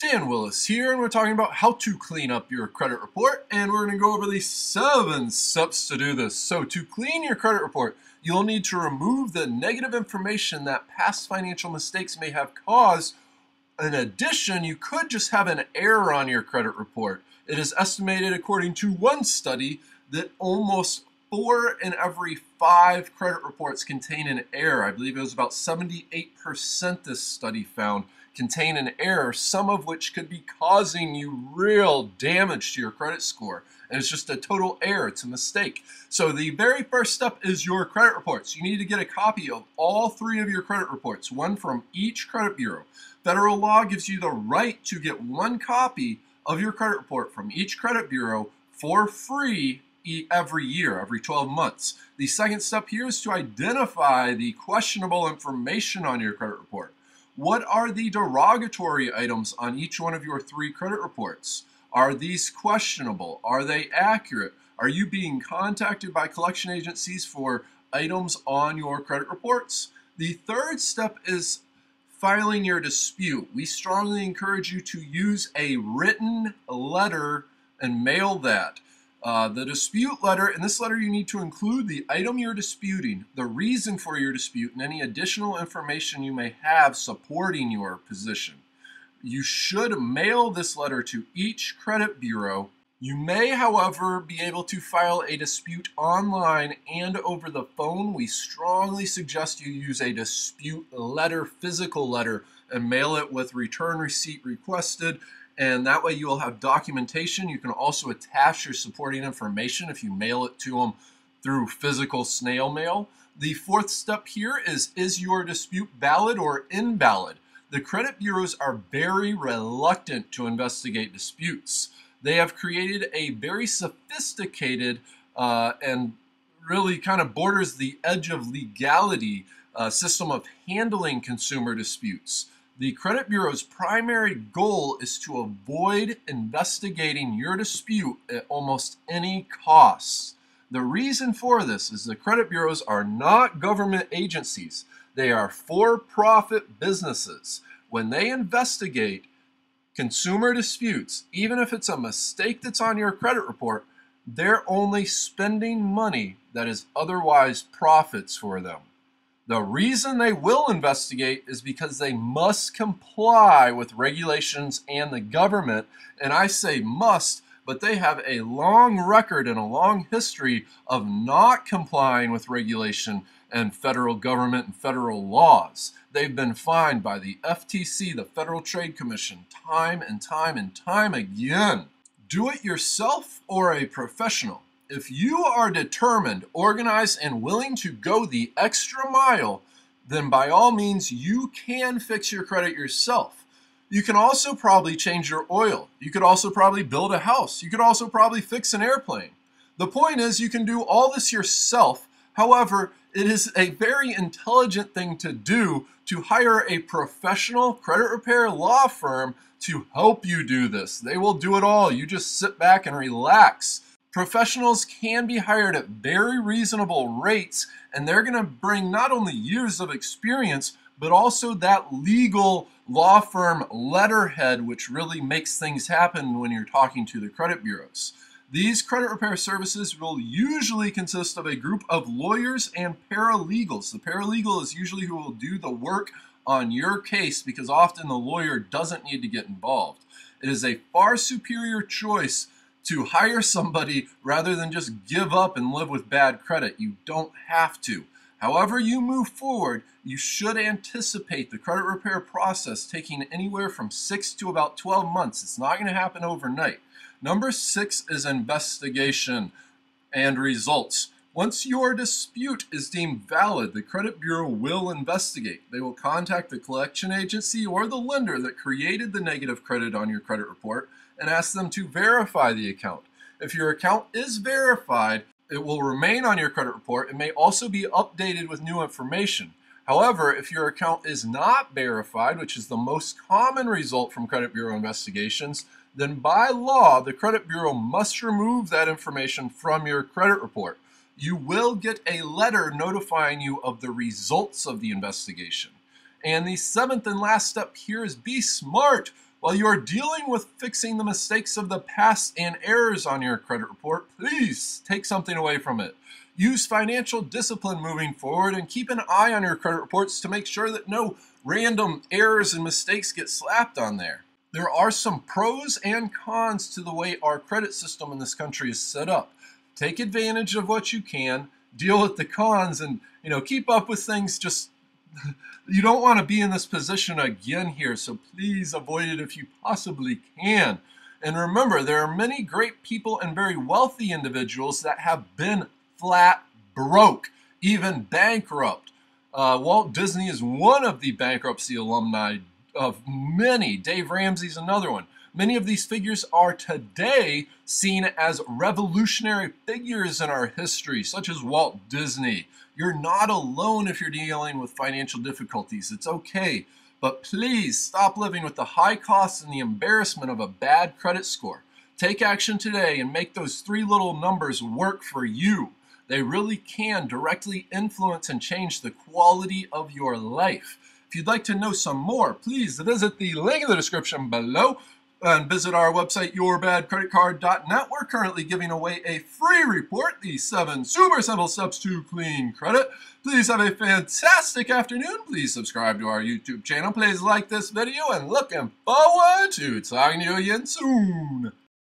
Dan Willis here, and we're talking about how to clean up your credit report, and we're going to go over the 7 steps to do this. So to clean your credit report, you'll need to remove the negative information that past financial mistakes may have caused. In addition, you could just have an error on your credit report. It is estimated, according to one study, that almost 4 in every 5 credit reports contain an error. I believe it was about 78% this study found contain an error, some of which could be causing you real damage to your credit score. And it's just a total error. It's a mistake. So the very first step is your credit reports. You need to get a copy of all 3 of your credit reports, one from each credit bureau. Federal law gives you the right to get 1 copy of your credit report from each credit bureau for free every year, every 12 months. The second step here is to identify the questionable information on your credit report. What are the derogatory items on each one of your 3 credit reports? Are these questionable? Are they accurate? Are you being contacted by collection agencies for items on your credit reports? The third step is filing your dispute. We strongly encourage you to use a written letter and mail that. The dispute letter, in this letter you need to include the item you're disputing, the reason for your dispute, and any additional information you may have supporting your position. You should mail this letter to each credit bureau. You may, however, be able to file a dispute online and over the phone. We strongly suggest you use a dispute letter, physical letter, and mail it with return receipt requested. And that way you will have documentation. You can also attach your supporting information if you mail it to them through physical snail mail. The fourth step here is your dispute valid or invalid? The credit bureaus are very reluctant to investigate disputes. They have created a very sophisticated and really kind of borders the edge of legality system of handling consumer disputes. The credit bureau's primary goal is to avoid investigating your dispute at almost any cost. The reason for this is the credit bureaus are not government agencies. They are for-profit businesses. When they investigate consumer disputes, even if it's a mistake that's on your credit report, they're only spending money that is otherwise profits for them. The reason they will investigate is because they must comply with regulations and the government, and I say must, but they have a long record and a long history of not complying with regulation and federal government and federal laws. They've been fined by the FTC, the Federal Trade Commission, time and time and time again. Do it yourself or a professional. If you are determined, organized, and willing to go the extra mile, then by all means you can fix your credit yourself. You can also probably change your oil. You could also probably build a house. You could also probably fix an airplane. The point is you can do all this yourself. However, it is a very intelligent thing to do to hire a professional credit repair law firm to help you do this. They will do it all. You just sit back and relax. Professionals can be hired at very reasonable rates, and they're going to bring not only years of experience, but also that legal law firm letterhead, which really makes things happen when you're talking to the credit bureaus. These credit repair services will usually consist of a group of lawyers and paralegals. The paralegal is usually who will do the work on your case because often the lawyer doesn't need to get involved. It is a far superior choice to hire somebody rather than just give up and live with bad credit. You don't have to. However you move forward, you should anticipate the credit repair process taking anywhere from 6 to about 12 months. It's not going to happen overnight. Number 6 is investigation and results. Once your dispute is deemed valid, the credit bureau will investigate. They will contact the collection agency or the lender that created the negative credit on your credit report and ask them to verify the account. If your account is verified, it will remain on your credit report. It may also be updated with new information. However, if your account is not verified, which is the most common result from credit bureau investigations, then by law, the credit bureau must remove that information from your credit report. You will get a letter notifying you of the results of the investigation. And the 7th and last step here is be smart. While you are dealing with fixing the mistakes of the past and errors on your credit report, please take something away from it. Use financial discipline moving forward and keep an eye on your credit reports to make sure that no random errors and mistakes get slapped on there. There are some pros and cons to the way our credit system in this country is set up. Take advantage of what you can, deal with the cons, and keep up with things. Just you don't want to be in this position again here, so please avoid it if you possibly can. And remember, there are many great people and very wealthy individuals that have been flat broke, even bankrupt. Walt Disney is one of the bankruptcy alumni of many. Dave Ramsey's another one. Many of these figures are today seen as revolutionary figures in our history, such as Walt Disney. You're not alone if you're dealing with financial difficulties. It's okay. But please stop living with the high costs and the embarrassment of a bad credit score. Take action today and make those 3 little numbers work for you. They really can directly influence and change the quality of your life. If you'd like to know some more, please visit the link in the description below and visit our website, yourbadcreditcard.net. We're currently giving away a free report, the 7 Super Simple Steps to Clean Credit. Please have a fantastic afternoon. Please subscribe to our YouTube channel. Please like this video, and looking forward to talking to you again soon.